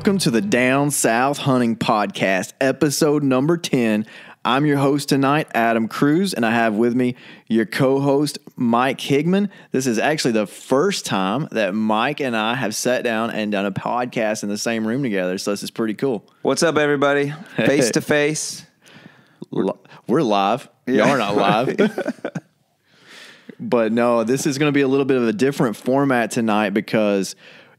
Welcome to the Down South Hunting Podcast, episode number 10. I'm your host tonight, Adam Cruz, and I have with me your co-host, Mike Higman. This is actually the first time that Mike and I have sat down and done a podcast in the same room together, so this is pretty cool. What's up, everybody? Face to face. We're live. Y'all are not live. But no, this is going to be a little bit of a different format tonight because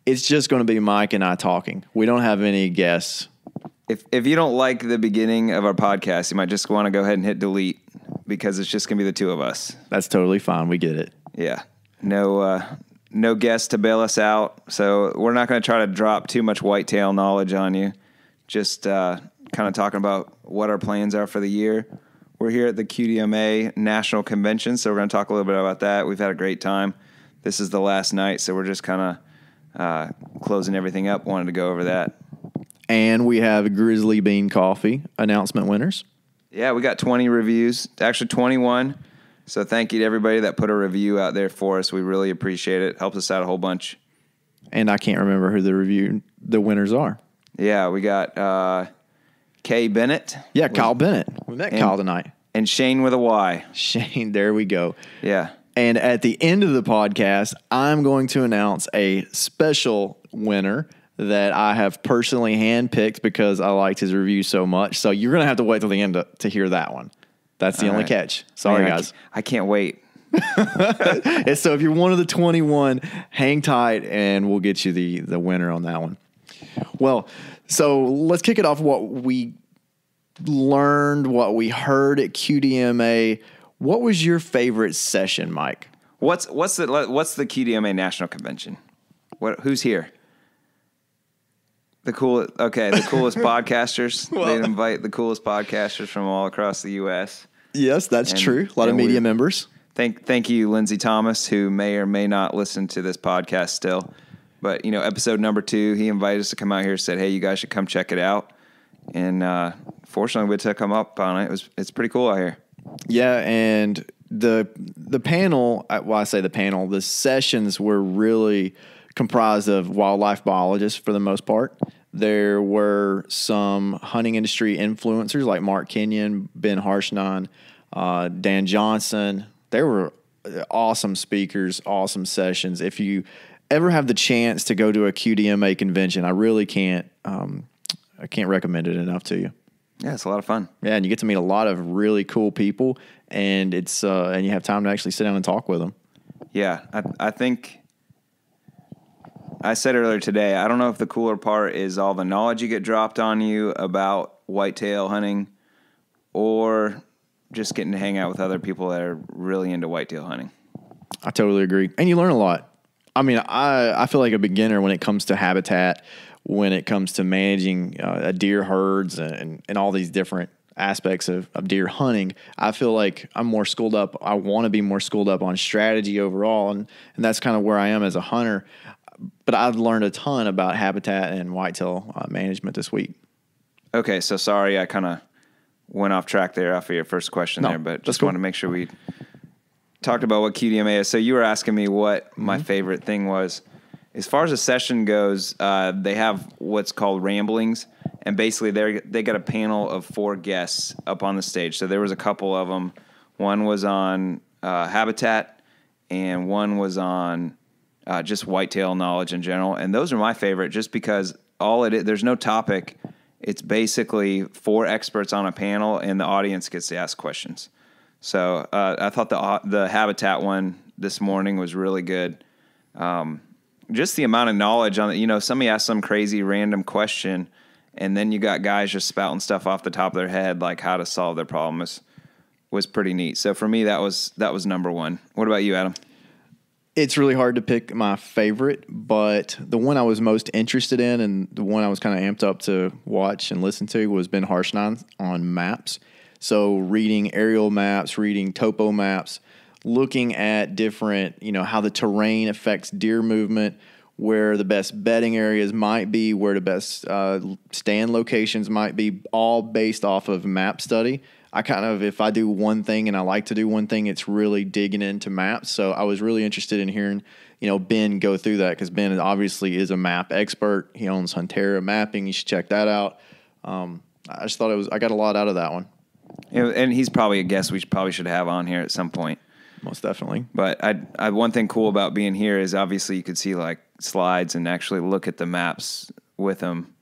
it's just going to be Mike and I talking. We don't have any guests. If you don't like the beginning of our podcast, you might just want to go ahead and hit delete because it's just going to be the two of us. That's totally fine. We get it. Yeah. No guests to bail us out. So we're not going to try to drop too much whitetail knowledge on you. Just kind of talking about what our plans are for the year. We're here at the QDMA National Convention, so we're going to talk a little bit about that. We've had a great time. This is the last night, so we're just kind of closing everything up. Wanted to go over that. And we have Grizzly Bean coffee announcement winners. Yeah, we got 20 reviews, actually 21. So thank you to everybody that put a review out there for us. We really appreciate it. Helps us out a whole bunch. And I can't remember who the winners are. Yeah, we got Kay Bennett. Yeah, Kyle Bennett. We met Kyle tonight. And Shane with a Y. Shane, there we go. Yeah. And at the end of the podcast, I'm going to announce a special winner that I have personally handpicked because I liked his review so much. So you're going to have to wait till the end to hear that one. That's the only catch. Sorry, guys. I can't wait. And so if you're one of the 21, hang tight and we'll get you the winner on that one. Well, so let's kick it off what we learned, what we heard at QDMA. What was your favorite session, Mike? What's the QDMA National Convention? Who's here? The coolest podcasters. Well, they'd invite the coolest podcasters from all across the U.S. Yes, that's true. A lot of media members. Thank you, Lindsay Thomas, who may or may not listen to this podcast still. But, episode number 2, he invited us to come out here and said, hey, you guys should come check it out. And fortunately, we took him up on it. It's pretty cool out here. Yeah, and the panel, well, I say the panel, the sessions were really comprised of wildlife biologists for the most part. There were some hunting industry influencers like Mark Kenyon, Ben Harshnine, Dan Johnson. They were awesome speakers, awesome sessions. If you ever have the chance to go to a QDMA convention, I really can't recommend it enough to you. Yeah, it's a lot of fun. Yeah, and you get to meet a lot of really cool people, and it's and you have time to actually sit down and talk with them. Yeah, I think I said earlier today, I don't know if the cooler part is all the knowledge you get dropped on you about whitetail hunting or just getting to hang out with other people that are really into whitetail hunting. I totally agree. And you learn a lot. I mean, I feel like a beginner when it comes to habitat, when it comes to managing deer herds and all these different aspects of deer hunting. I feel like I'm more schooled up. I want to be more schooled up on strategy overall, and that's kind of where I am as a hunter. But I've learned a ton about habitat and whitetail management this week. Okay, so sorry I kind of went off track there after your first question there, but just wanted to make sure we talked about what QDMA is. So you were asking me what my favorite thing was. As far as a session goes, they have what's called ramblings, and basically they got a panel of 4 guests up on the stage. So there was a couple of them. One was on habitat, and one was on just whitetail knowledge in general. And those are my favorite just because there's no topic. It's basically 4 experts on a panel, and the audience gets to ask questions. So I thought the habitat one this morning was really good. Just the amount of knowledge on it. Somebody asked some crazy random question, and then you got guys just spouting stuff off the top of their head, like how to solve their problem was pretty neat. So for me, that was number 1. What about you, Adam? It's really hard to pick my favorite, but the one I was most interested in and the one I was kind of amped up to watch and listen to was Ben Harshnine on maps. So reading aerial maps, reading topo maps, looking at different, how the terrain affects deer movement, where the best bedding areas might be, where the best stand locations might be, all based off of map study. I kind of, if I do one thing and I like to do one thing, it's really digging into maps. So I was really interested in hearing, Ben go through that, because Ben obviously is a map expert. He owns Huntera Mapping. You should check that out. I just thought I got a lot out of that one. And he's probably a guest we probably should have on here at some point. Most definitely. But one thing cool about being here is obviously you could see like slides and actually look at the maps with him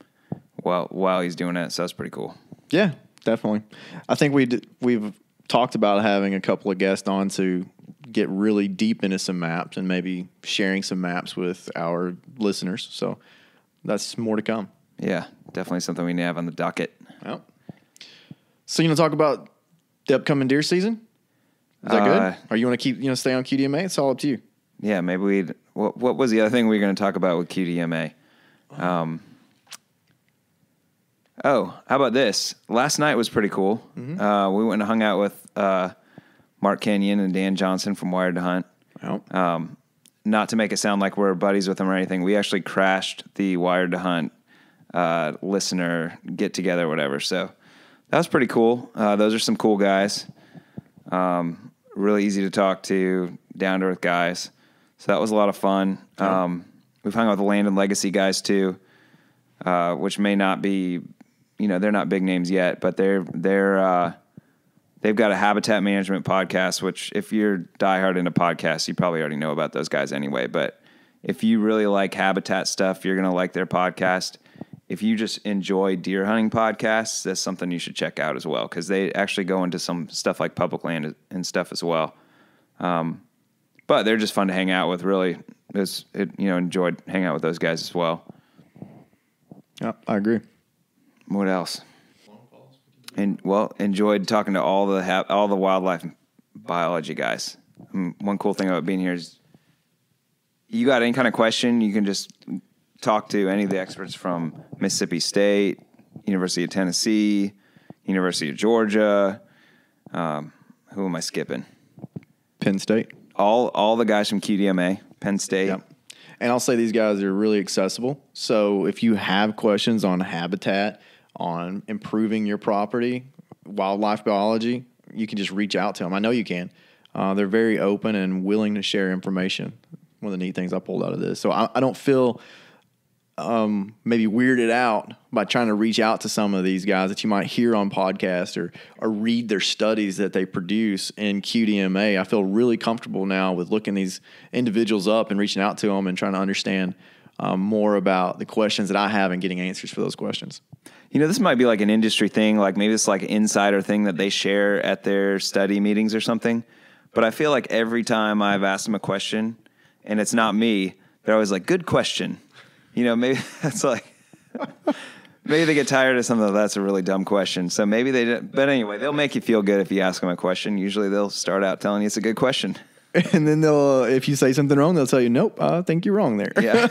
while he's doing it. So that's pretty cool. Yeah, definitely. I think we've talked about having a couple of guests on to get really deep into some maps and maybe sharing some maps with our listeners. So that's more to come. Yeah, definitely something we need to have on the docket. Well, so talk about the upcoming deer season? Is that good? Or you want to keep stay on QDMA? It's all up to you. Yeah, maybe what was the other thing we were going to talk about with QDMA? How about this? Last night was pretty cool. Mm-hmm. We went and hung out with Mark Kenyon and Dan Johnson from Wired to Hunt. Oh. Not to make it sound like we're buddies with them or anything, we actually crashed the Wired to Hunt listener get together, whatever. So that was pretty cool. Those are some cool guys. Really easy to talk to, down to earth guys. So that was a lot of fun. We've hung out with the Land and Legacy guys too, which may not be, they're not big names yet, but they've got a habitat management podcast, which if you're diehard into podcasts, you probably already know about those guys anyway. But if you really like habitat stuff, you're going to like their podcast. If you just enjoy deer hunting podcasts, that's something you should check out as well, because they actually go into some stuff like public land and stuff as well. But they're just fun to hang out with. Really, enjoyed hanging out with those guys as well. Yeah, I agree. What else? Enjoyed talking to all the wildlife biology guys. One cool thing about being here is you got any kind of question, you can just talk to any of the experts from Mississippi State, University of Tennessee, University of Georgia. Who am I skipping? Penn State. All the guys from QDMA, Penn State. Yep. And I'll say these guys are really accessible. So if you have questions on habitat, on improving your property, wildlife biology, you can just reach out to them. I know you can. They're very open and willing to share information. One of the neat things I pulled out of this. So I don't feel maybe weirded out by trying to reach out to some of these guys that you might hear on podcasts or read their studies that they produce in QDMA. I feel really comfortable now with looking these individuals up and reaching out to them and trying to understand more about the questions that I have and getting answers for those questions. This might be like an industry thing, like maybe it's like an insider thing that they share at their study meetings or something. But I feel like every time I've asked them a question and it's not me, they're always like, good question. Maybe that's like, maybe they get tired of something that's a really dumb question. So maybe they didn't. But anyway, they'll make you feel good if you ask them a question. Usually they'll start out telling you it's a good question. And then if you say something wrong, they'll tell you, nope, I think you're wrong there. Yeah.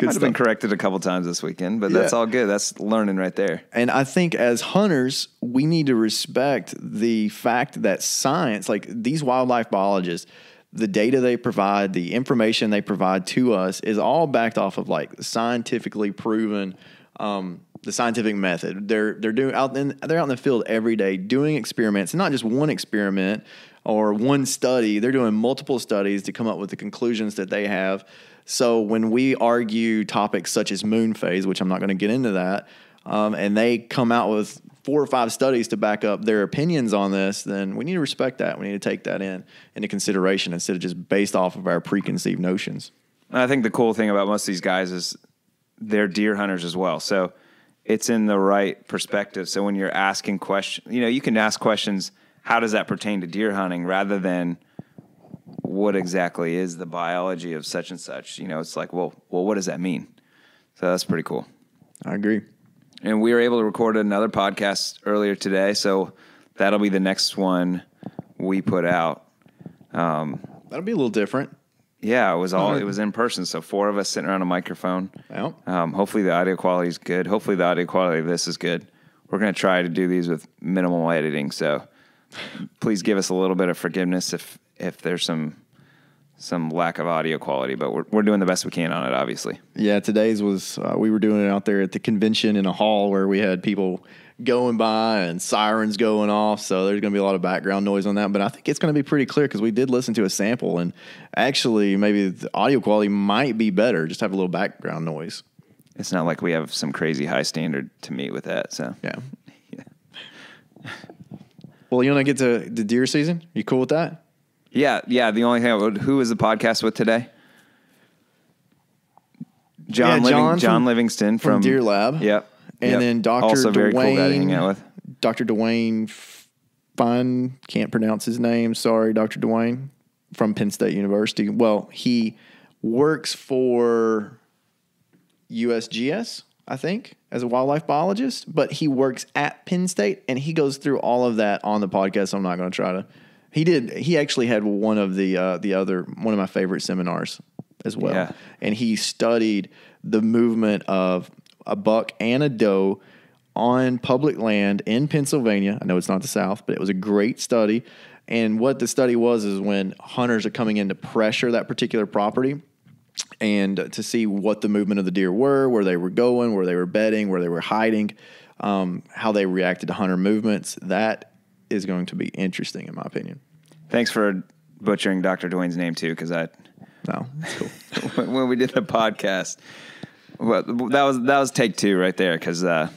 I've been corrected a couple times this weekend, but that's all good. That's learning right there. And I think as hunters, we need to respect the fact that science, like these wildlife biologists, the data they provide, the information they provide to us is all backed off of like scientifically proven, the scientific method. They're out in the field every day doing experiments, and not just one experiment or one study. They're doing multiple studies to come up with the conclusions that they have. So when we argue topics such as moon phase, which I'm not going to get into that, and they come out with 4 or 5 studies to back up their opinions on this, then we need to respect that. We need to take that into consideration instead of just based off of our preconceived notions. And I think the cool thing about most of these guys is they're deer hunters as well. So it's in the right perspective. So when you're asking questions, you can ask questions, how does that pertain to deer hunting, rather than what exactly is the biology of such and such. It's like, well, what does that mean? So that's pretty cool. I agree. And we were able to record another podcast earlier today, so that'll be the next one we put out. That'll be a little different. Yeah, it was in person, so 4 of us sitting around a microphone. Well. Hopefully the audio quality is good. Hopefully the audio quality of this is good. We're going to try to do these with minimal editing, so please give us a little bit of forgiveness if there's some some lack of audio quality, but we're doing the best we can on it, obviously. Yeah, today's was we were doing it out there at the convention in a hall where we had people going by and sirens going off, so there's going to be a lot of background noise on that, but I think it's going to be pretty clear because we did listen to a sample, and actually maybe the audio quality might be better, just have a little background noise. It's not like we have some crazy high standard to meet with that, so. Yeah. Well, you want to get to the deer season? You cool with that? Yeah. The only thing, who was the podcast with today? John Livingston from Deer Lab. Yep. And then Dr. Also very cool guy to hang Dwayne, out with. Dr. Dwayne Fun, can't pronounce his name. Sorry, Dr. Dwayne from Penn State University. Well, he works for USGS, I think, as a wildlife biologist, but he works at Penn State, and he goes through all of that on the podcast. So I'm not going to try to. He actually had one of my favorite seminars as well. Yeah. And he studied the movement of a buck and a doe on public land in Pennsylvania. I know it's not the South, but it was a great study. And what the study was is when hunters are coming in to pressure that particular property and to see what the movement of the deer were, where they were going, where they were bedding, where they were hiding, how they reacted to hunter movements. That is going to be interesting, in my opinion. Thanks for butchering Dr. Dwayne's name, too, because No, that's cool. When we did the podcast, well, that was take two right there, because that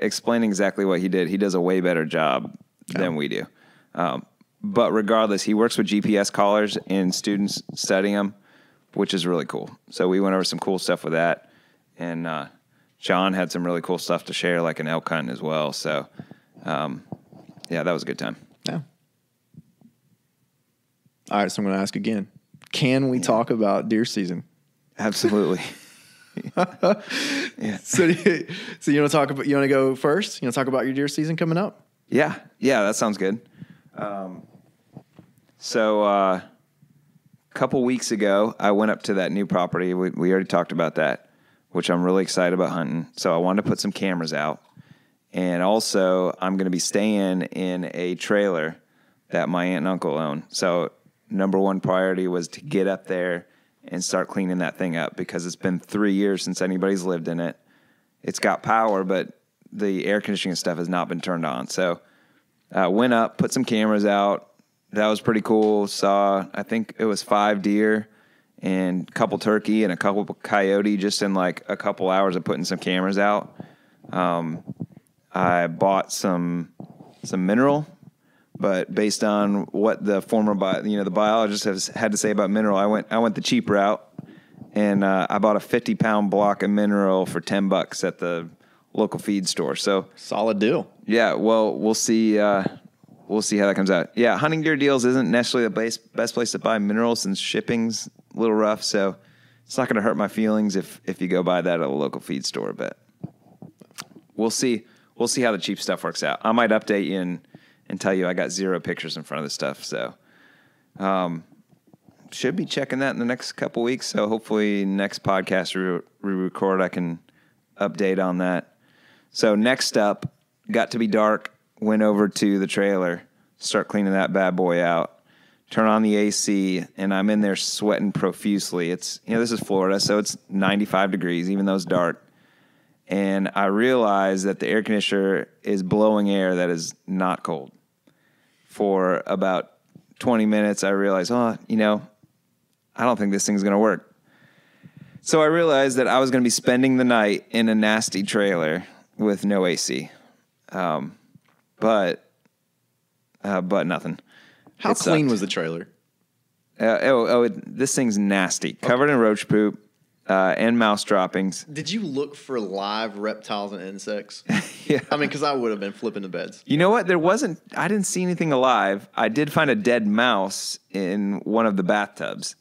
explaining exactly what he did, he does a way better job than we do. But regardless, he works with GPS collars and students studying them, which is really cool. So we went over some cool stuff with that, and John had some really cool stuff to share, like an elk hunt as well. So, yeah, that was a good time. Yeah. All right, so I'm going to ask again. Can we talk about deer season? Absolutely. Yeah. So you want to talk about? You want to go first? You want to talk about your deer season coming up? Yeah, that sounds good. So a couple weeks ago, I went up to that new property. We already talked about that, which I'm really excited about hunting. So I wanted to put some cameras out, and also I'm going to be staying in a trailer that my aunt and uncle own. So number one priority was to get up there and start cleaning that thing up, because it's been 3 years since anybody's lived in it. It's got power, but the air conditioning stuff has not been turned on. So went up, put some cameras out. That was pretty cool. Saw, I think it was 5 deer and a couple turkey and a couple coyote just in like a couple hours of putting some cameras out. I bought some mineral, but based on what the former the biologist has had to say about mineral, I went the cheap route, and I bought a 50-pound block of mineral for $10 at the local feed store. So solid deal. Yeah, well, we'll see. We'll see how that comes out. Yeah, hunting deer deals isn't necessarily the best place to buy minerals, since shipping's a little rough. So it's not going to hurt my feelings if you go buy that at a local feed store. But we'll see. We'll see how the cheap stuff works out. I might update you and tell you I got 0 pictures in front of the stuff. So should be checking that in the next couple weeks. So hopefully next podcast we record, I can update on that. So next up, got to be dark. Went over to the trailer, start cleaning that bad boy out, turn on the AC, and I'm in there sweating profusely. It's, this is Florida, so it's 95 degrees, even though it's dark. And I realize that the air conditioner is blowing air that is not cold. For about 20 minutes, I realized, I don't think this thing's going to work. So I realized that I was going to be spending the night in a nasty trailer with no AC. But nothing. How clean was the trailer? This thing's nasty. Covered in roach poop and mouse droppings. Did you look for live reptiles and insects? Yeah. I mean, because I would have been flipping the beds. You know what? I didn't see anything alive. I did find a dead mouse in one of the bathtubs.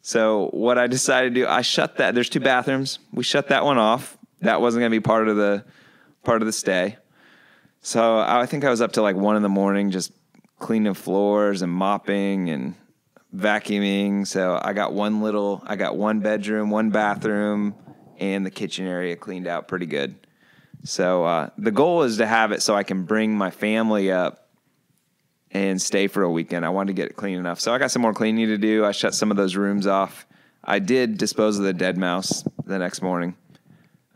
So what I decided to do, I shut that. There's 2 bathrooms. We shut that one off. That wasn't going to be part of the stay. So I think I was up to like 1 a.m, just cleaning floors and mopping and vacuuming. So I got one bedroom, 1 bathroom, and the kitchen area cleaned out pretty good. So the goal is to have it so I can bring my family up and stay for a weekend. I wanted to get it clean enough. So I got some more cleaning to do. I shut some of those rooms off. I did dispose of the dead mouse the next morning.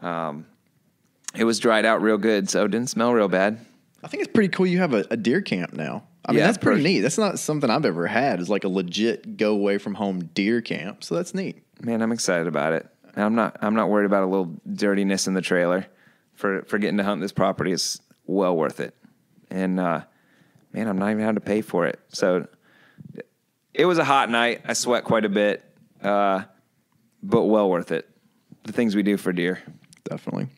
It was dried out real good, so it didn't smell real bad. I think it's pretty cool you have a deer camp now. I mean, that's pretty neat. That's not something I've ever had, is like a legit go away from home deer camp. So that's neat. Man, I'm excited about it. I'm not worried about a little dirtiness in the trailer. For getting to hunt this property, it's well worth it. And man, I'm not even having to pay for it. So it was a hot night. I sweat quite a bit, but well worth it. The things we do for deer. Definitely.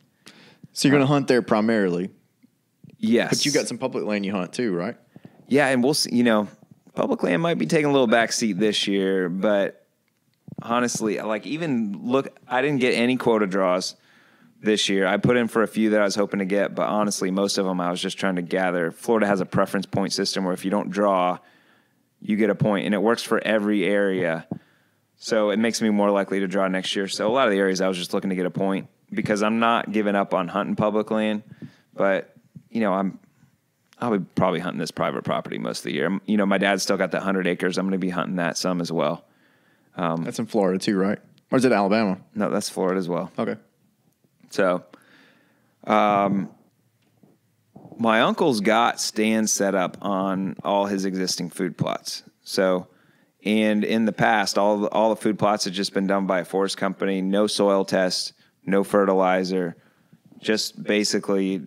So you're going to hunt there primarily? Yes. But you got some public land you hunt too, right? Yeah, and we'll see, public land might be taking a little backseat this year, but honestly, I didn't get any quota draws this year. I put in for a few that I was hoping to get, but honestly, most of them I was just trying to gather. Florida has a preference point system where if you don't draw, you get a point, and it works for every area. So it makes me more likely to draw next year. So a lot of the areas I was just looking to get a point because I'm not giving up on hunting public land, but I'll be probably hunting this private property most of the year. My dad's still got that 100 acres. I'm going to be hunting that some as well. That's in Florida too, right? Or is it Alabama? No, that's Florida as well. Okay. So, my uncle's got stands set up on all his existing food plots. So, and in the past, all the food plots have just been done by a forest company. No soil test, no fertilizer, just basically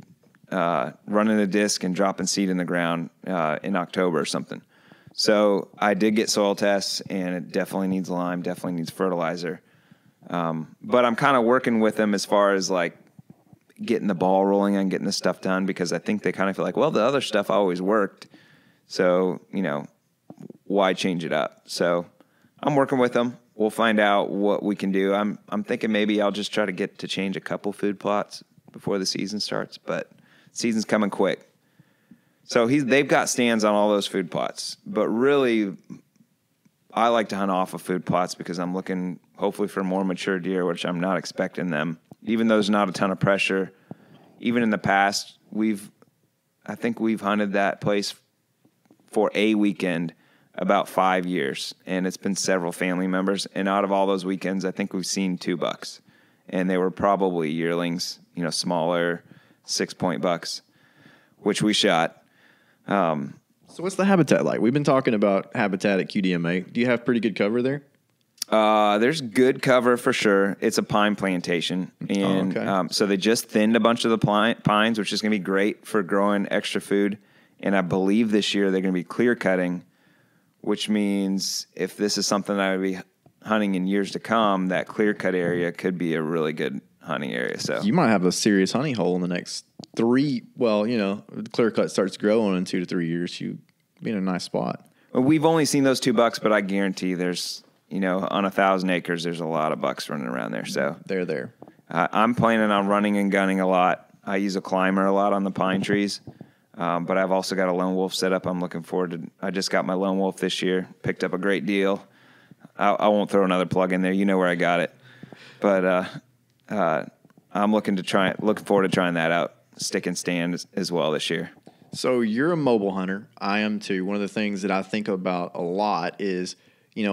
running a disc and dropping seed in the ground in October or something. So I did get soil tests, and it definitely needs lime, definitely needs fertilizer. But I'm kind of working with them as far as like getting the ball rolling and getting the stuff done, because I think they kind of feel like, well, the other stuff always worked. So, why change it up? So I'm working with them. We'll find out what we can do. I'm thinking maybe I'll just try to get to change a couple food plots before the season starts, but season's coming quick. So they've got stands on all those food plots, but really I like to hunt off of food plots because I'm looking hopefully for more mature deer, which I'm not expecting them, even though there's not a ton of pressure. Even in the past, I think we've hunted that place for a weekend about 5 years, and it's been several family members. And out of all those weekends, I think we've seen 2 bucks, and they were probably yearlings, smaller 6-point bucks, which we shot. So what's the habitat like? We've been talking about habitat at QDMA. Do you have pretty good cover there? There's good cover for sure. It's a pine plantation, and so they just thinned a bunch of the pines, which is going to be great for growing extra food. And I believe this year they're going to be clear cutting, which means if this is something that I would be hunting in years to come, that clear cut area could be a really good hunting area. So you might have a serious hunting hole in the next 3. Well, the clear cut starts growing in 2 to 3 years. You be in a nice spot. We've only seen those 2 bucks, but I guarantee there's, on 1,000 acres, there's a lot of bucks running around there. So they're there. I'm planning on running and gunning a lot. I use a climber a lot on the pine trees. But I've also got a lone wolf set up. I'm looking forward to. I just got my lone wolf this year. Picked up a great deal. I won't throw another plug in there. You know where I got it. But I'm looking forward to trying that out. Stick and stand as well this year. So you're a mobile hunter. I am too. One of the things that I think about a lot is,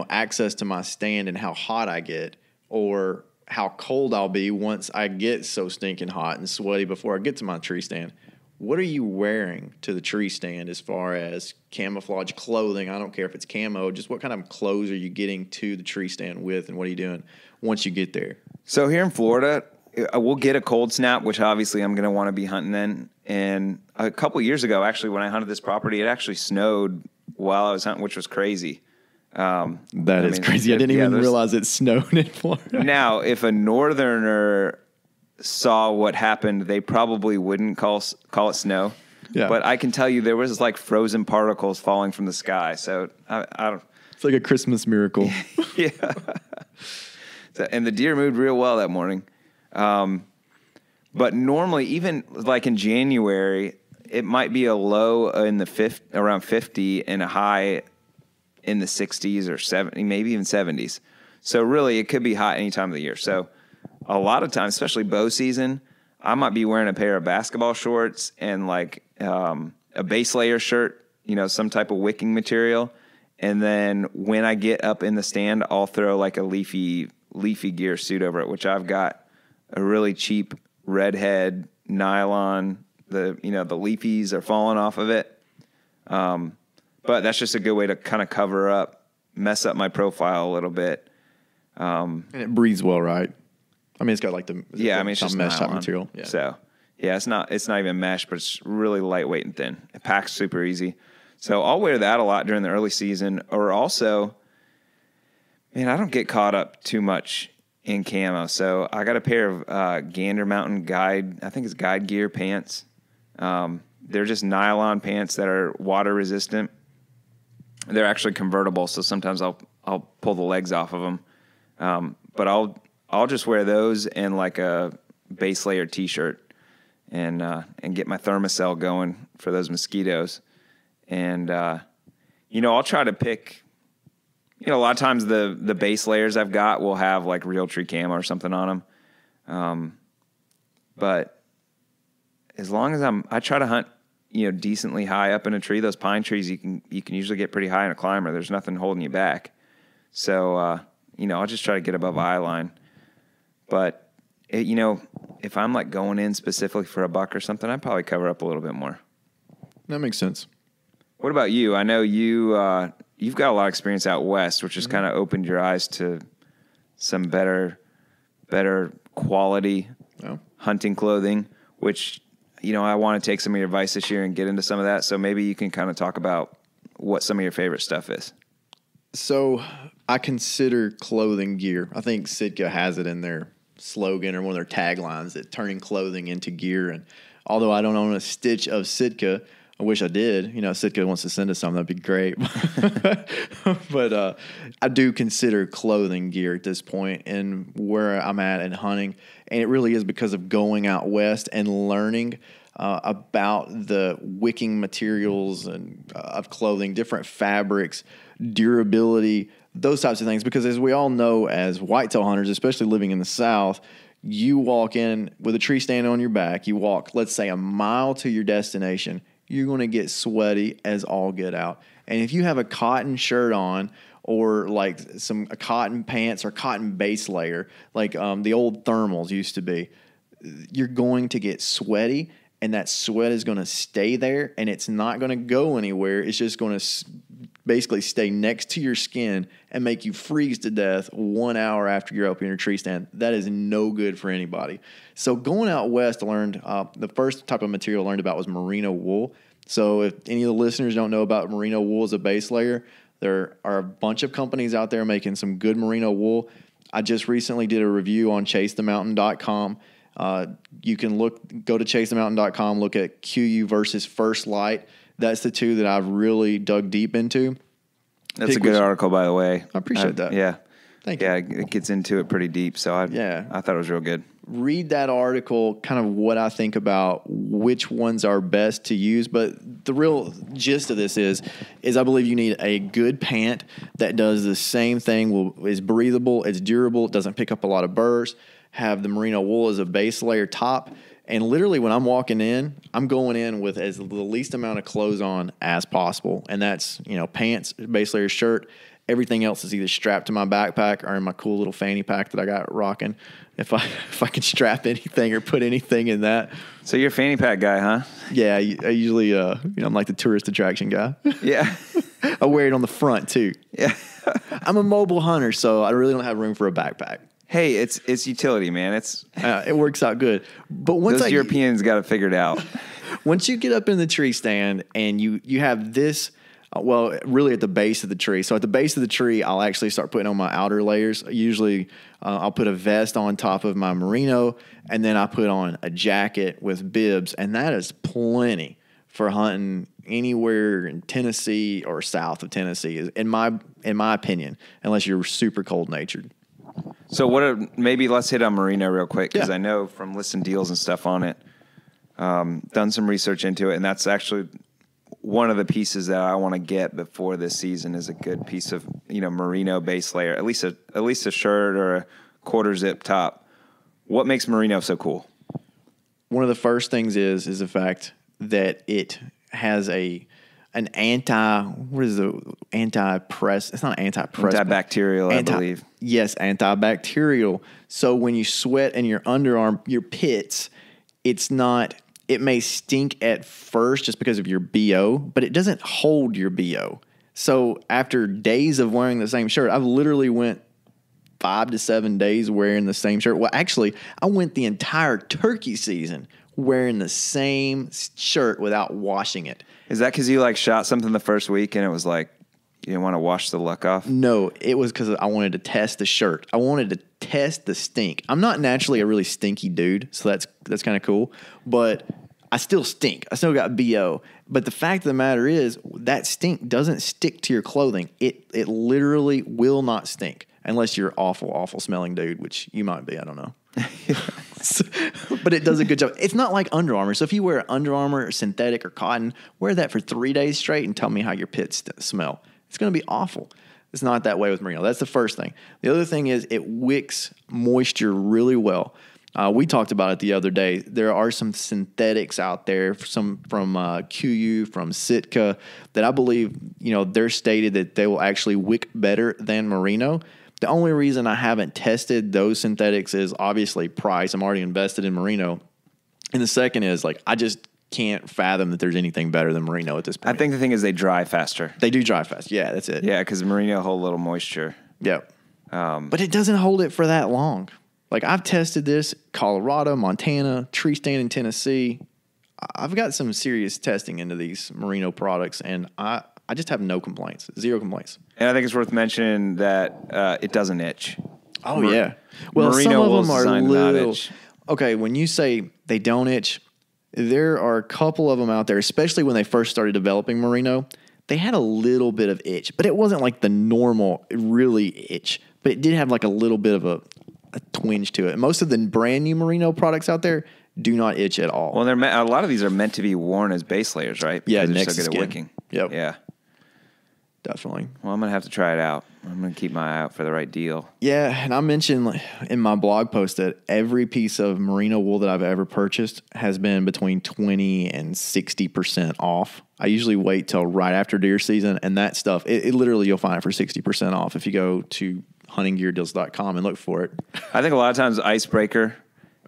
access to my stand and how hot I get, or how cold I'll be once I get so stinking hot and sweaty before I get to my tree stand. What are you wearing to the tree stand as far as camouflage clothing? I don't care if it's camo. Just what kind of clothes are you getting to the tree stand with, and what are you doing once you get there? So here in Florida, we'll get a cold snap, which obviously I'm going to want to be hunting then. And a couple years ago, actually, when I hunted this property, it actually snowed while I was hunting, which was crazy. That is crazy. I didn't even realize it snowed in Florida. Now, if a northerner saw what happened, they probably wouldn't call it snow. Yeah. But I can tell you there was like frozen particles falling from the sky. So I don't. It's like a Christmas miracle. Yeah. And the deer moved real well that morning. But normally, even like in January, it might be a low in the around 50 and a high in the 60s or 70, maybe even 70s. So really, it could be hot any time of the year. So a lot of times, especially bow season, I might be wearing a pair of basketball shorts and like a base layer shirt, some type of wicking material. And then when I get up in the stand, I'll throw like a leafy gear suit over it, which I've got a really cheap redhead nylon. The leafies are falling off of it. But that's just a good way to kind of cover up, mess up my profile a little bit. And it breathes well, right? I mean, it's got like it's just mesh type nylon. material. Yeah. So it's not even mesh, but it's really lightweight and thin. It packs super easy. So I'll wear that a lot during the early season. Or also, I don't get caught up too much in camo. So I got a pair of Gander Mountain guide gear pants. They're just nylon pants that are water resistant. They're actually convertible, so sometimes I'll pull the legs off of them. But I'll just wear those and like a base layer t-shirt and get my thermocell going for those mosquitoes. And I'll try to pick. A lot of times the base layers I've got will have like Realtree camo or something on them. But as long as I try to hunt, decently high up in a tree. Those pine trees, you can usually get pretty high in a climber. There's nothing holding you back. So, I'll just try to get above eye line. But, if I'm like going in specifically for a buck or something, I'd probably cover up a little bit more. That makes sense. What about you? I know you've got a lot of experience out west, which has kind of opened your eyes to some better quality hunting clothing, which, I want to take some of your advice this year and get into some of that. So maybe you can kind of talk about what some of your favorite stuff is. So I consider clothing gear. I think Sitka has it in their slogan or one of their taglines, that turning clothing into gear. And although I don't own a stitch of Sitka, I wish I did. Sitka wants to send us something, that'd be great. But I do consider clothing gear at this point and where I'm at in hunting. And it really is because of going out west and learning about the wicking materials and of clothing, different fabrics, durability, those types of things. Because as we all know, as whitetail hunters, especially living in the South, you walk in with a tree stand on your back, you walk, let's say, a mile to your destination, you're going to get sweaty as all get out. And if you have a cotton shirt on or like some cotton pants or cotton base layer, like the old thermals used to be, you're going to get sweaty, and that sweat is going to stay there, and it's not going to go anywhere. It's just going to basically stay next to your skin and make you freeze to death 1 hour after you're up in your tree stand. That is no good for anybody. So going out west, I learned the first type of material I learned about was merino wool. So if any of the listeners don't know about merino wool as a base layer, there are a bunch of companies out there making some good merino wool. I just recently did a review on ChaseTheMountain.com. You can go to ChaseTheMountain.com, look at QU versus First Light. That's the two that I've really dug deep into. That's a good article, by the way. I appreciate that. Yeah. Thank you. Yeah, it gets into it pretty deep. So I thought it was real good. Read that article, kind of what I think about which ones are best to use. But the real gist of this is I believe you need a good pant that does the same thing, is breathable, it's durable, it doesn't pick up a lot of burrs, have the merino wool as a base layer top. And literally when I'm walking in, I'm going in with the least amount of clothes on as possible. And that's, pants, base layer shirt. Everything else is either strapped to my backpack or in my cool little fanny pack that I got rocking. If I can strap anything or put anything in that. So you're a fanny pack guy, huh? Yeah, I usually, I'm like the tourist attraction guy. Yeah. I wear it on the front too. Yeah. I'm a mobile hunter, so I really don't have room for a backpack. Hey, it's utility, man. It works out good. But once those Europeans got it figured out. Once you get up in the tree stand and you have this, really at the base of the tree. So at the base of the tree, I'll actually start putting on my outer layers. Usually I'll put a vest on top of my merino, and then I put on a jacket with bibs, and that is plenty for hunting anywhere in Tennessee or south of Tennessee, in my opinion, unless you're super cold natured. So maybe let's hit on merino real quick, because I know from Listen Deals and stuff on it, done some research into it, and that's actually one of the pieces that I want to get before this season is a good piece of merino base layer, at least a shirt or a quarter zip top. What makes merino so cool? One of the first things is the fact that it has a an anti-press. It's not anti-press. Antibacterial, I believe. Yes, antibacterial. So when you sweat in your underarm, your pits, it may stink at first just because of your BO, but it doesn't hold your BO. So after days of wearing the same shirt, I've literally went 5 to 7 days wearing the same shirt. Well, actually, I went the entire turkey season wearing the same shirt without washing it. Is that because you shot something the first week and it was like you didn't want to wash the luck off? No, it was because I wanted to test the shirt. I wanted to test the stink. I'm not naturally a really stinky dude, so that's kind of cool. But I still stink. I still got BO. But the fact of the matter is that stink doesn't stick to your clothing. It literally will not stink unless you're awful smelling dude, which you might be. I don't know. But it does a good job. It's not like Under Armour. So if you wear Under Armour or synthetic or cotton, wear that for 3 days straight and tell me how your pits smell. It's going to be awful. It's not that way with merino. That's the first thing. The other thing is it wicks moisture really well. We talked about it the other day. There are some synthetics out there, some from QU, from Sitka, that I believe, they're stated that they will actually wick better than merino. The only reason I haven't tested those synthetics is obviously price. I'm already invested in merino. And the second is I just can't fathom that there's anything better than merino at this point. I think the thing is they dry faster. They do dry fast. Yeah, that's it. Yeah, because merino hold a little moisture. Yeah. But it doesn't hold it for that long. I've tested this, Colorado, Montana, tree stand in Tennessee. I've got some serious testing into these merino products, and I just have no complaints, 0 complaints. And I think it's worth mentioning that it doesn't itch. Oh, yeah. Well, merino some of them are little. Itch. Okay, when you say they don't itch, there are a couple of them out there, especially when they first started developing merino. They had a little bit of itch, but it wasn't like the normal really itch. But it did have a little bit of a twinge to it. Most of the brand new merino products out there do not itch at all. Well, a lot of these are meant to be worn as base layers, right? Yeah, because next they're so good skin. at wicking. Yep. Yeah. Definitely. Well, I'm going to have to try it out. I'm going to keep my eye out for the right deal. Yeah, and I mentioned in my blog post that every piece of merino wool that I've ever purchased has been between 20 and 60% off. I usually wait till right after deer season, and that stuff, it literally, you'll find it for 60% off if you go to huntinggeardeals.com and look for it. I think a lot of times Icebreaker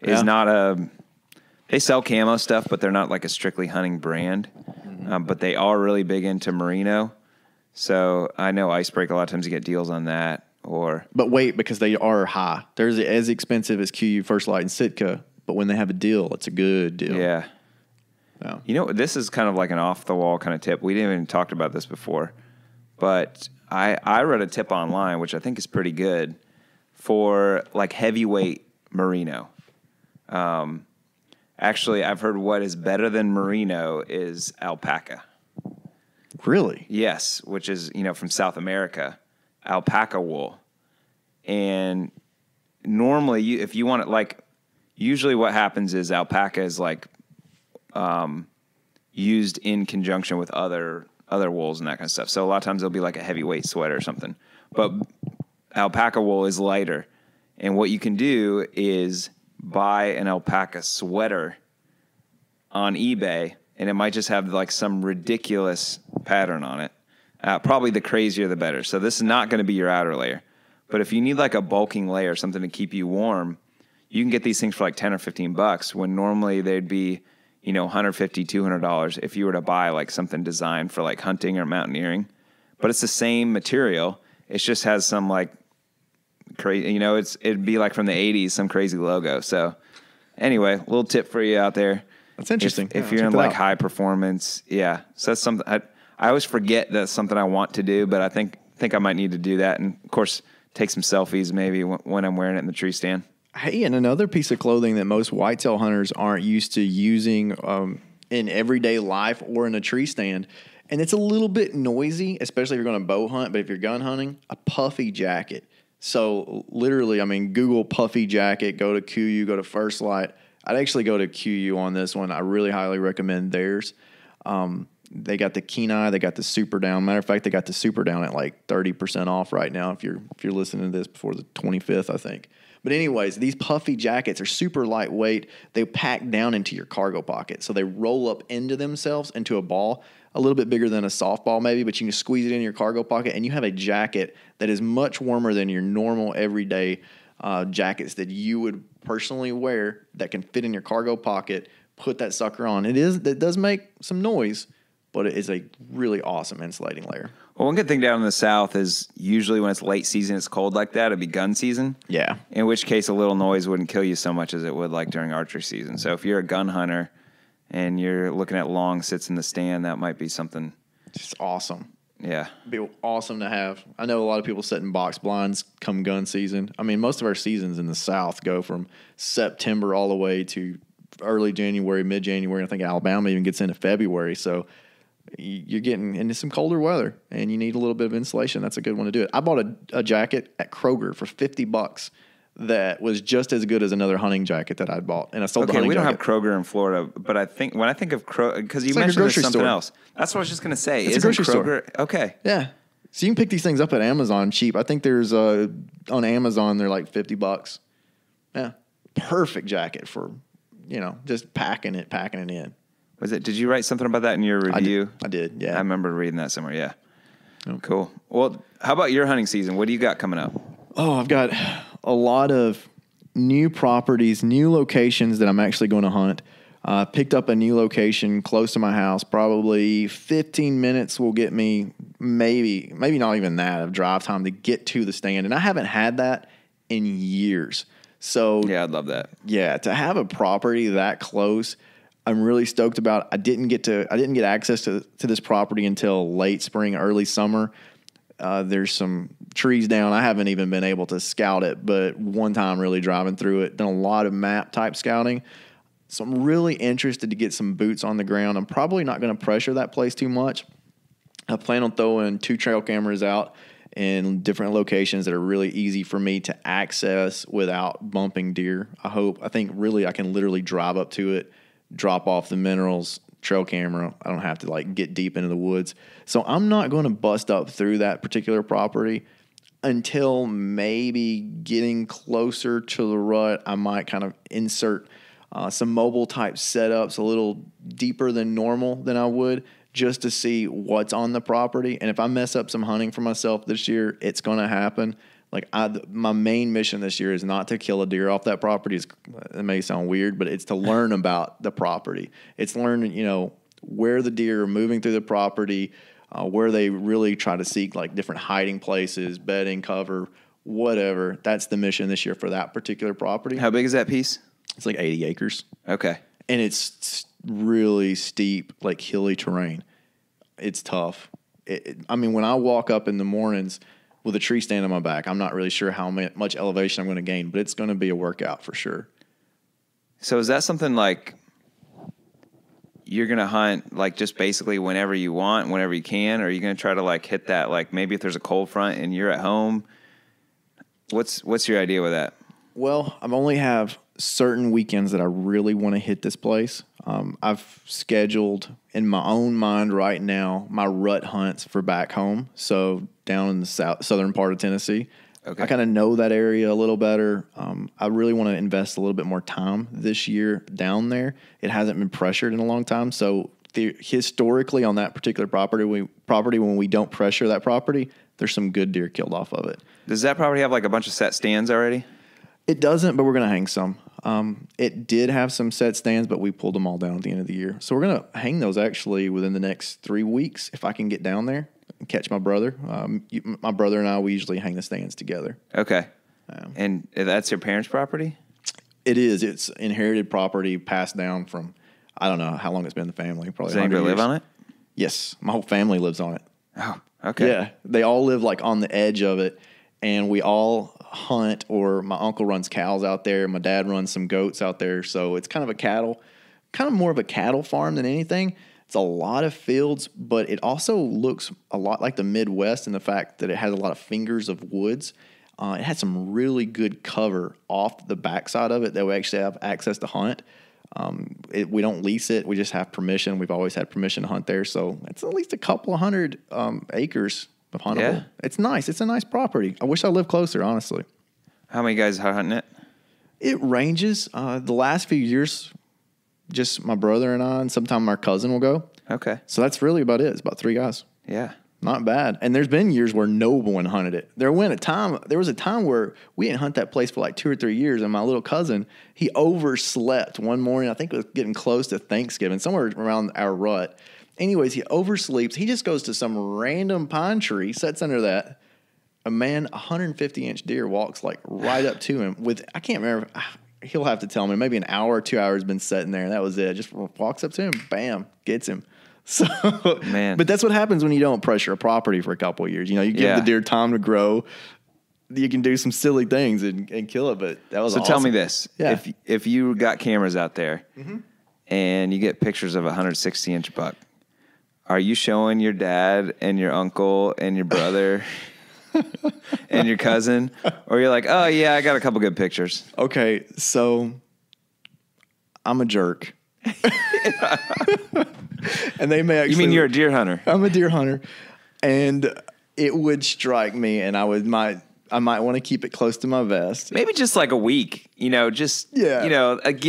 is not they sell camo stuff, but they're not a strictly hunting brand. Mm-hmm. But they are really big into merino. So I know Icebreaker, a lot of times you get deals on that. But wait, because they are high. They're as expensive as QU, First Light, and Sitka. But when they have a deal, it's a good deal. Yeah. No. This is kind of like an off-the-wall kind of tip. We didn't even talk about this before. But I read a tip online, which I think is pretty good, for heavyweight merino. Actually, I've heard what is better than merino is alpaca. Really? Yes, which is, from South America, alpaca wool. And normally, if you want it, usually what happens is alpaca is used in conjunction with other wools and that kind of stuff. So a lot of times it'll be a heavyweight sweater or something. But alpaca wool is lighter. And what you can do is buy an alpaca sweater on eBay, and it might just have some ridiculous pattern on it. Probably the crazier the better. So this is not going to be your outer layer. But if you need a bulking layer, something to keep you warm, you can get these things for $10 or $15 when normally they'd be, $150, $200 if you were to buy something designed for hunting or mountaineering. But it's the same material. It just has some crazy, it'd be from the 80s, some crazy logo. So anyway, little tip for you out there. That's interesting. If you're in high performance, yeah. So that's something I always forget that's something I want to do, but I think I might need to do that. And of course, take some selfies maybe when I'm wearing it in the tree stand. Hey, and another piece of clothing that most whitetail hunters aren't used to using in everyday life or in a tree stand, and it's a little bit noisy, especially if you're going to bow hunt, but if you're gun hunting, a puffy jacket. So literally, Google puffy jacket, go to QU, go to First Light. I'd actually go to QU on this one. I really highly recommend theirs. They got the Kenai, they got the Super Down. Matter of fact, they got the Super Down at 30% off right now if you're listening to this before the 25th, I think. But anyways, these puffy jackets are super lightweight. They pack down into your cargo pocket. So they roll up into themselves into a ball, a little bit bigger than a softball maybe, but you can squeeze it in your cargo pocket, and you have a jacket that is much warmer than your normal everyday jackets that you would personally wear that can fit in your cargo pocket. Put that sucker on. It does make some noise, but it is a really awesome insulating layer. Well, one good thing down in the South is usually when it's late season, it's cold like that. It'd be gun season. Yeah. In which case, a little noise wouldn't kill you so much as it would like during archery season. So if you're a gun hunter and you're looking at long sits in the stand, that might be something. Just awesome. Yeah. It'd be awesome to have. I know a lot of people sit in box blinds come gun season. I mean, most of our seasons in the South go from September all the way to early January, mid-January. I think Alabama even gets into February. So you're getting into some colder weather, and you need a little bit of insulation. That's a good one to do it. I bought a jacket at Kroger for $50 that was just as good as another hunting jacket that I'd bought, and I sold the hunting jacket. We don't have Kroger in Florida, but I think when I think of Kroger, because you mentioned there's something else. That's what I was just going to say. It's a grocery Kroger store. Okay. Yeah. So you can pick these things up at Amazon cheap. I think there's on Amazon they're like $50. Yeah. Perfect jacket for, just packing it in. Was it? Did you write something about that in your review? I did, yeah. I remember reading that somewhere, yeah. Okay. Cool. Well, how about your hunting season? What do you got coming up? Oh, I've got a lot of new properties, new locations that I'm actually going to hunt. Picked up a new location close to my house. Probably 15 minutes will get me, maybe not even that, of drive time to get to the stand. And I haven't had that in years. So yeah, I'd love that. Yeah, to have a property that close, I'm really stoked about. I didn't get access to this property until late spring, early summer. There's some trees down. I haven't even been able to scout it, but one time really driving through it, done a lot of map type scouting. So I'm really interested to get some boots on the ground. I'm probably not going to pressure that place too much. I plan on throwing 2 trail cameras out in different locations that are really easy for me to access without bumping deer. I think really I can literally drive up to it, drop off the minerals, trail camera. I don't have to get deep into the woods. So I'm not going to bust up through that particular property until maybe getting closer to the rut. I might kind of insert some mobile type setups a little deeper than normal than I would, just to see what's on the property. And if I mess up some hunting for myself this year, it's going to happen. My main mission this year is not to kill a deer off that property. It may sound weird, but it's to learn about the property. It's learning, where the deer are moving through the property, where they really try to seek different hiding places, bedding, cover, whatever. That's the mission this year for that particular property. How big is that piece? It's 80 acres. Okay. And it's really steep, hilly terrain. It's tough. When I walk up in the mornings with a tree stand on my back, I'm not really sure how much elevation I'm going to gain, but it's going to be a workout for sure. So is that something you're going to hunt just basically whenever you want, whenever you can, or are you going to try to hit that maybe if there's a cold front and you're at home? What's your idea with that? Well, I only have certain weekends that I really want to hit this place. I've scheduled in my own mind right now my rut hunts for back home. So down in the southern part of Tennessee. Okay. I kind of know that area a little better. I really want to invest a little bit more time this year down there. It hasn't been pressured in a long time. So historically on that particular property, when we don't pressure that property, there's some good deer killed off of it. Does that property have a bunch of set stands already? It doesn't, but we're going to hang some. It did have some set stands, but we pulled them all down at the end of the year. So we're going to hang those actually within the next 3 weeks if I can get down there and catch my brother. My brother and I, we usually hang the stands together. Okay. And that's your parents' property? It is. It's inherited property passed down from, I don't know how long it's been in the family. Probably Does anybody live on it? Yes. My whole family lives on it. Oh, okay. Yeah. They all live on the edge of it. And we all hunt, or my uncle runs cows out there. My dad runs some goats out there. So it's kind of more of a cattle farm than anything. It's a lot of fields, but it also looks a lot like the Midwest in the fact that it has a lot of fingers of woods. It has some really good cover off the backside of it that we actually have access to hunt. We don't lease it. We just have permission. We've always had permission to hunt there. So it's at least a couple of hundred acres of huntable. Yeah. It's nice. It's a nice property. I wish I lived closer, honestly. How many guys are hunting it? It ranges. The last few years, just my brother and I, and sometime our cousin will go. Okay. So that's really about it. It's about 3 guys. Yeah. Not bad. And there's been years where no one hunted it. There was a time where we didn't hunt that place for like 2 or 3 years. And my little cousin, he overslept one morning. I think it was getting close to Thanksgiving, somewhere around our rut. Anyways, he oversleeps. He just goes to some random pine tree, sits under that. A 150-inch deer walks like right up to him with, I can't remember. He'll have to tell me. Maybe an hour or 2 hours been sitting there, and that was it. Just walks up to him, bam, gets him. So, man. But that's what happens when you don't pressure a property for a couple of years. You know, you give the deer time to grow. You can do some silly things and kill it. But that was so. Awesome. Tell me this: if you got cameras out there and you get pictures of a 160-inch buck, are you showing your dad and your uncle and your brother and your cousin, or you're like, oh yeah, I got a couple good pictures? Okay, so I'm a jerk. And they may actually. You mean you're a deer hunter? I'm a deer hunter, and it would strike me, and I might want to keep it close to my vest. Maybe just like a week, give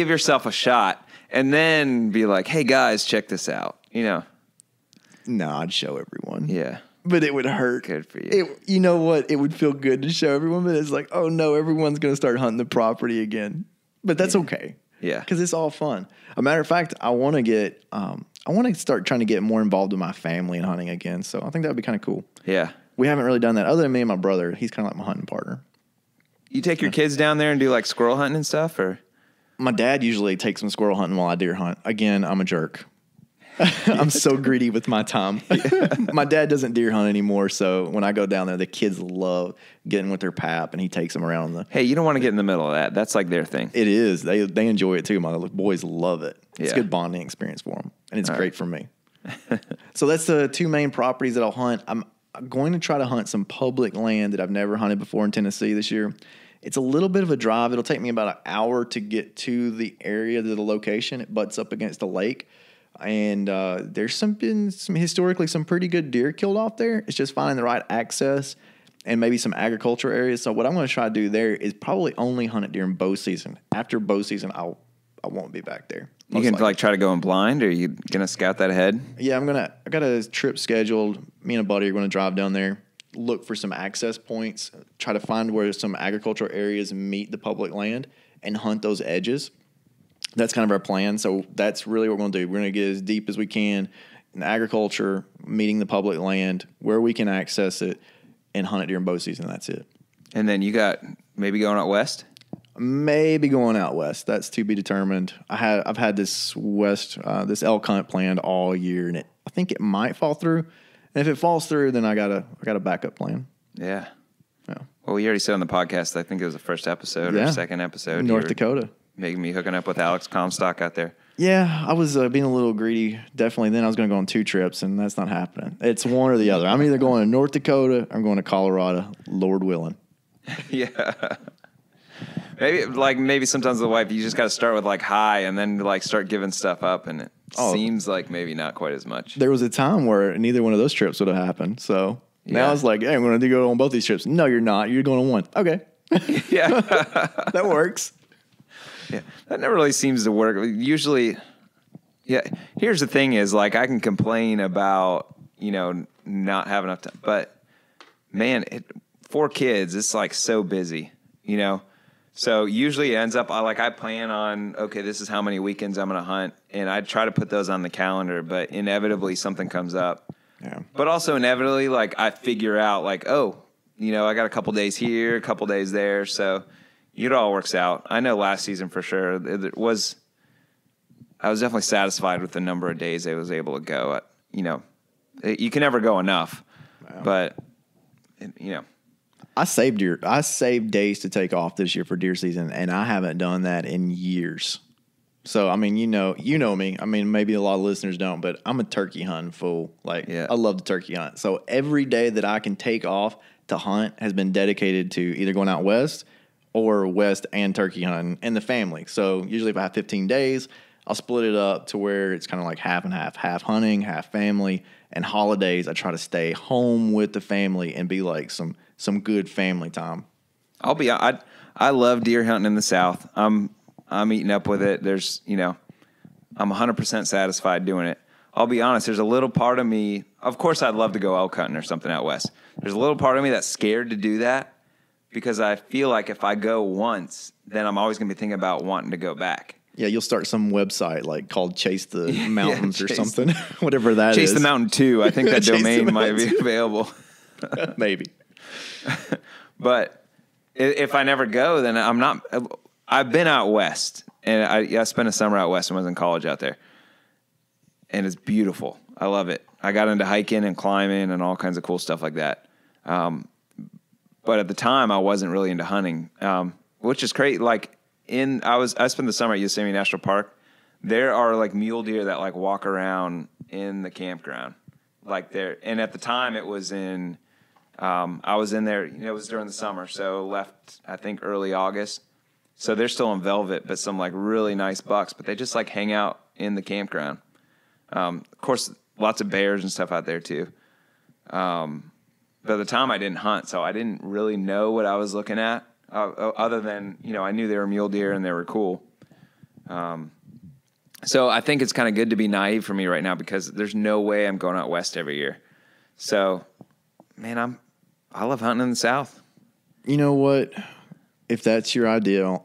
yourself a shot, and then be like, hey guys, check this out. No, I'd show everyone. Yeah. But it would hurt. Good for you. You know what? It would feel good to show everyone, but it's like, oh no, everyone's going to start hunting the property again. But that's okay. Yeah. Because it's all fun. A matter of fact, I want to start trying to get more involved with my family in hunting again. So I think that would be kind of cool. Yeah. We haven't really done that other than me and my brother. He's kind of like my hunting partner. You take your kids down there and do like squirrel hunting and stuff, or? My dad usually takes them squirrel hunting while I deer hunt. Again, I'm a jerk. I'm so greedy with my time. My dad doesn't deer hunt anymore, so when I go down there, the kids love getting with their pap, and he takes them around. Hey, you don't want to get in the middle of that. That's like their thing. It is. They enjoy it too. My boys love it. It's a good bonding experience for them, and it's great for me. So that's the two main properties that I'll hunt. I'm going to try to hunt some public land that I've never hunted before in Tennessee this year. It's a little bit of a drive. It'll take me about an hour to get to the area, to the location. It butts up against a lake. And there's been historically some pretty good deer killed off there. It's just finding the right access and maybe some agriculture areas. So what I'm going to try to do there is probably only hunt it during bow season. After bow season, I won't be back there. You can like try to go in blind, or are you going to scout that ahead? Yeah, I got a trip scheduled. Me and a buddy are going to drive down there, look for some access points, try to find where some agricultural areas meet the public land, and hunt those edges. That's kind of our plan. So that's really what we're going to do. We're going to get as deep as we can in agriculture, meeting the public land, where we can access it, and hunt it during bow season. That's it. And then you got maybe going out west? Maybe going out west. That's to be determined. I've had this this elk hunt planned all year, and I think it might fall through. And if it falls through, then I got a backup plan. Yeah. Well, we already said on the podcast, I think it was the first episode or second episode. North Dakota. Making me hooking up with Alex Comstock out there. Yeah, I was being a little greedy. Definitely. Then I was going to go on 2 trips, and that's not happening. It's one or the other. I'm either going to North Dakota or I'm going to Colorado, Lord willing. Yeah. Maybe sometimes the wife, you just got to start with like high and then like start giving stuff up, and it seems like maybe not quite as much. There was a time where neither one of those trips would have happened. So now it's like, hey, I'm going to go on both these trips. No, you're not. You're going on one. Okay. Yeah. That works. Yeah, that never really seems to work. Usually, here's the thing is, like, I can complain about, not having enough time. But, man, 4 kids, it's, like, so busy, So usually it ends up, I plan on, okay, this is how many weekends I'm going to hunt. And I try to put those on the calendar, but inevitably something comes up. Yeah. But also inevitably, like, I figure out, like, I got a couple days here, a couple days there, so it all works out. I know last season for sure, I was definitely satisfied with the number of days I was able to go. You can never go enough, but I saved days to take off this year for deer season, and I haven't done that in years. So, I mean, you know me. I mean, maybe a lot of listeners don't, but I'm a turkey hunting fool. I love the turkey hunt. So every day that I can take off to hunt has been dedicated to either going out west or west and turkey hunting and the family. So usually if I have 15 days, I'll split it up to where it's kind of like half and half hunting, half family. And holidays, I try to stay home with the family and be like some good family time. I I love deer hunting in the South. I'm eating up with it. I'm 100% satisfied doing it. I'll be honest, there's a little part of me, of course I'd love to go elk hunting or something out west. There's a little part of me that's scared to do that because I feel like if I go once, then I'm always going to be thinking about wanting to go back. Yeah, you'll start some website like called Chase the Mountains or something, whatever that Chase is. the Mountain 2. I think that domain might be available. Maybe. But if I never go, then I'm not. I've been out west, and I spent a summer out west when I was in college out there. And it's beautiful. I love it. I got into hiking and climbing and all kinds of cool stuff like that. But at the time, I wasn't really into hunting, which is great. Like I spent the summer at Yosemite National Park. There are like mule deer that like walk around in the campground, like there. And at the time, it was in. I was in there. It was during the summer, so left I think early August. So they're still in velvet, but some like really nice bucks. But they just like hang out in the campground. Of course, lots of bears and stuff out there too. But at the time I didn't hunt, so I didn't really know what I was looking at, other than, I knew they were mule deer and they were cool. So I think it's kind of good to be naive for me right now because there's no way I'm going out west every year. So, man, I love hunting in the South. You know what? If that's your ideal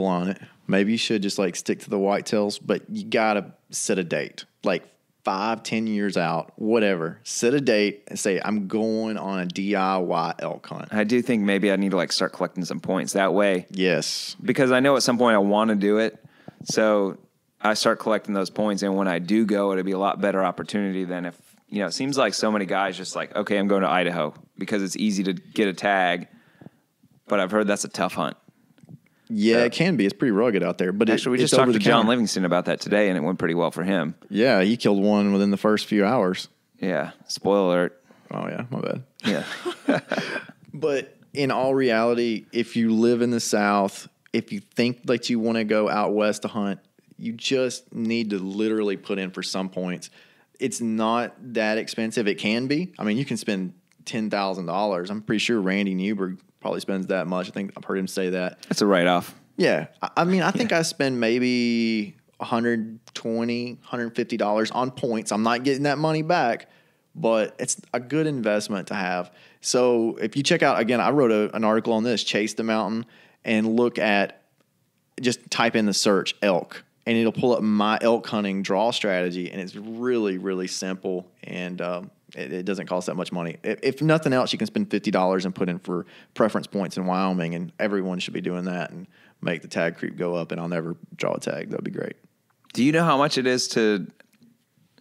on it, maybe you should just like stick to the whitetails, but you gotta set a date, like 5-10 years out, whatever. Set a date and say, I'm going on a DIY elk hunt. I do think maybe I need to like start collecting some points that way. Yes. Because I know at some point I want to do it. So I start collecting those points. And when I do go, it'll be a lot better opportunity than if, it seems like so many guys just like, okay, I'm going to Idaho because it's easy to get a tag. But I've heard that's a tough hunt. Yeah, it can be. It's pretty rugged out there. But actually, we just talked to John Livingston about that today, and it went pretty well for him. Yeah, he killed one within the first few hours. Yeah, spoiler alert. Oh, yeah, my bad. Yeah. But in all reality, if you live in the South, if you think that you want to go out west to hunt, you just need to literally put in for some points. It's not that expensive. It can be. I mean, you can spend $10,000. I'm pretty sure Randy Newberg probably spends that much. I think I've heard him say that. That's a write-off. Yeah. I mean, I think I spend maybe $120, $150 on points. I'm not getting that money back, but it's a good investment to have. So if you check out, again, I wrote an article on this, ChaseTheMountain, and look at, just type in the search elk, and it'll pull up my elk hunting draw strategy, and it's really, really simple, and it doesn't cost that much money. If nothing else, you can spend $50 and put in for preference points in Wyoming, and everyone should be doing that and make the tag creep go up, and I'll never draw a tag. That'd be great. Do you know how much it is to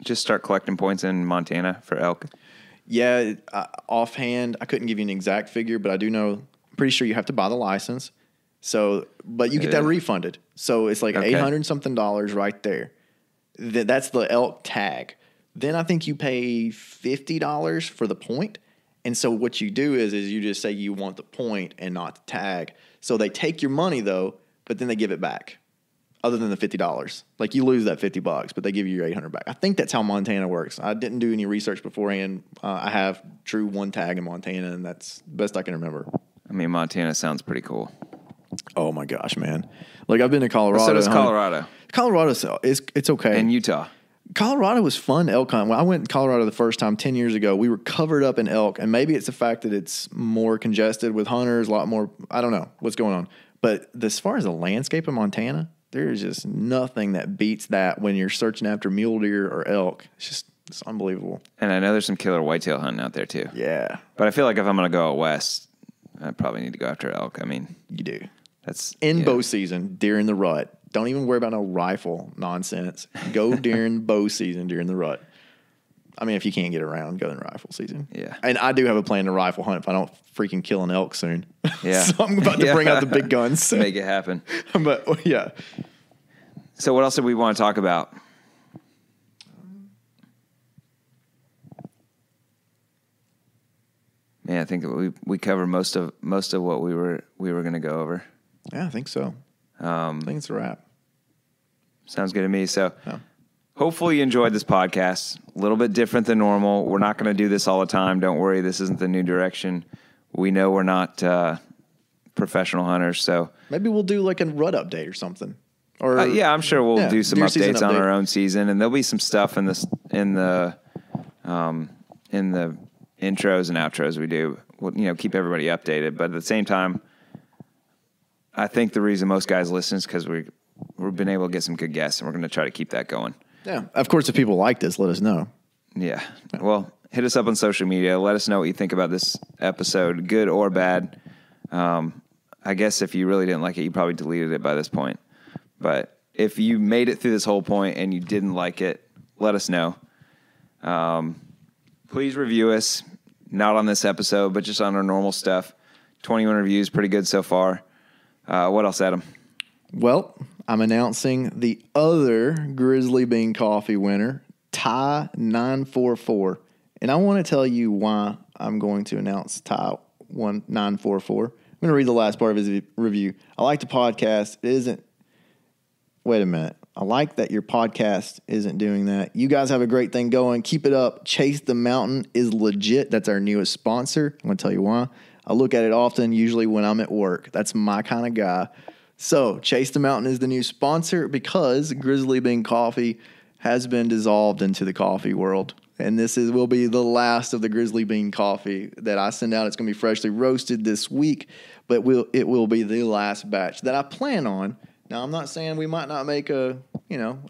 just start collecting points in Montana for elk? Yeah, offhand, I couldn't give you an exact figure, but I do know, I'm pretty sure you have to buy the license. So, but you get that refunded. So it's like $800 something right there. That's the elk tag. Then I think you pay $50 for the point. And so what you do is you just say you want the point and not the tag. So they take your money though, but then they give it back. Other than the $50, like you lose that $50, but they give you your $800 back. I think that's how Montana works. I didn't do any research beforehand. I have true one tag in Montana, and that's the best I can remember. I mean, Montana sounds pretty cool. Oh my gosh, man! Like I've been to Colorado. So does Colorado. Colorado, it's okay. And Utah. Colorado was fun elk hunt. When I went to Colorado the first time 10 years ago, we were covered up in elk, and maybe it's the fact that it's more congested with hunters, a lot more. I don't know what's going on, but as far as the landscape of Montana, there's just nothing that beats that when you're searching after mule deer or elk. It's unbelievable. And I know there's some killer whitetail hunting out there too. Yeah, but I feel like if I'm going to go out west, I probably need to go after elk. I mean, you do. That's in bow season, deer in the rut. Don't even worry about no rifle nonsense. Go during bow season, during the rut. I mean, if you can't get around, go in rifle season. Yeah. And I do have a plan to rifle hunt if I don't freaking kill an elk soon. Yeah. So I'm about to bring out the big guns. Make it happen. But, yeah. So what else do we want to talk about? Yeah, I think we covered most of what we were going to go over. Yeah, I think so. I think it's a wrap. Sounds good to me. So hopefully you enjoyed this podcast. A little bit different than normal. We're not going to do this all the time. Don't worry. This isn't the new direction. We know we're not professional hunters. So maybe we'll do like a rut update or something. Or I'm sure we'll do some updates on our own season, and there'll be some stuff in the intros and outros we do. We'll, keep everybody updated, but at the same time, I think the reason most guys listen is because we've been able to get some good guests, and we're going to try to keep that going. Yeah, of course, if people like this, let us know. Yeah. Well, hit us up on social media. Let us know what you think about this episode, good or bad. I guess if you really didn't like it, you probably deleted it by this point. But if you made it through this whole point and you didn't like it, let us know. Please review us, not on this episode, but just on our normal stuff. 21 reviews, pretty good so far. What else, Adam? Well, I'm announcing the other Grizzly Bean coffee winner, Ty 944. And I want to tell you why I'm going to announce Ty 944. I'm going to read the last part of his review. I like the podcast. Wait a minute. I like that your podcast isn't doing that. You guys have a great thing going. Keep it up. Chase the Mountain is legit. That's our newest sponsor. I'm going to tell you why. I look at it often, usually when I'm at work. That's my kind of guy. So Chase the Mountain is the new sponsor because Grizzly Bean Coffee has been dissolved into the coffee world. And this will be the last of the Grizzly Bean coffee that I send out. It's going to be freshly roasted this week, but it will be the last batch that I plan on. Now, I'm not saying we might not make a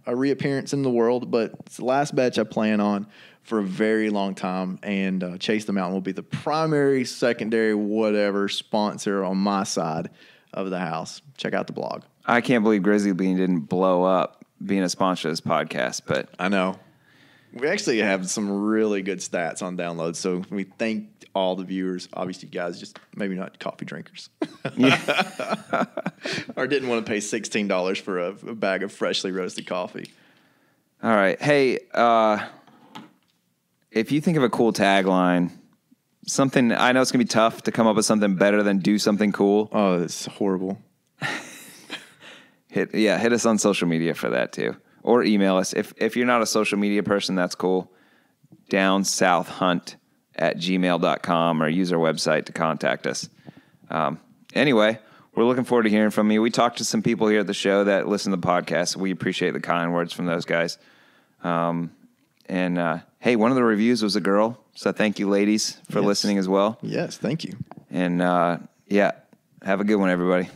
reappearance in the world, but it's the last batch I plan on for a very long time. And Chase the Mountain will be the primary, secondary, whatever sponsor on my side of the house. Check out the blog. I can't believe Grizzly Bean didn't blow up being a sponsor of this podcast, but I know. We actually have some really good stats on downloads, so we thank all the viewers. Obviously, you guys just maybe not coffee drinkers. Yeah. Or didn't want to pay $16 for a bag of freshly roasted coffee. All right. Hey, if you think of a cool tagline, something, I know it's going to be tough to come up with something better than do something cool. Oh, it's horrible. Hit us on social media for that too. Or email us. If you're not a social media person, that's cool. downsouthhunt@gmail.com or use our website to contact us. Anyway, we're looking forward to hearing from you. We talked to some people here at the show that listen to the podcast. We appreciate the kind words from those guys. Hey, one of the reviews was a girl. So thank you, ladies, for listening as well. Yes, thank you. And have a good one, everybody.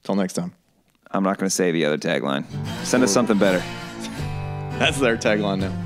Till next time. I'm not going to say the other tagline. Send us something better. That's their tagline now.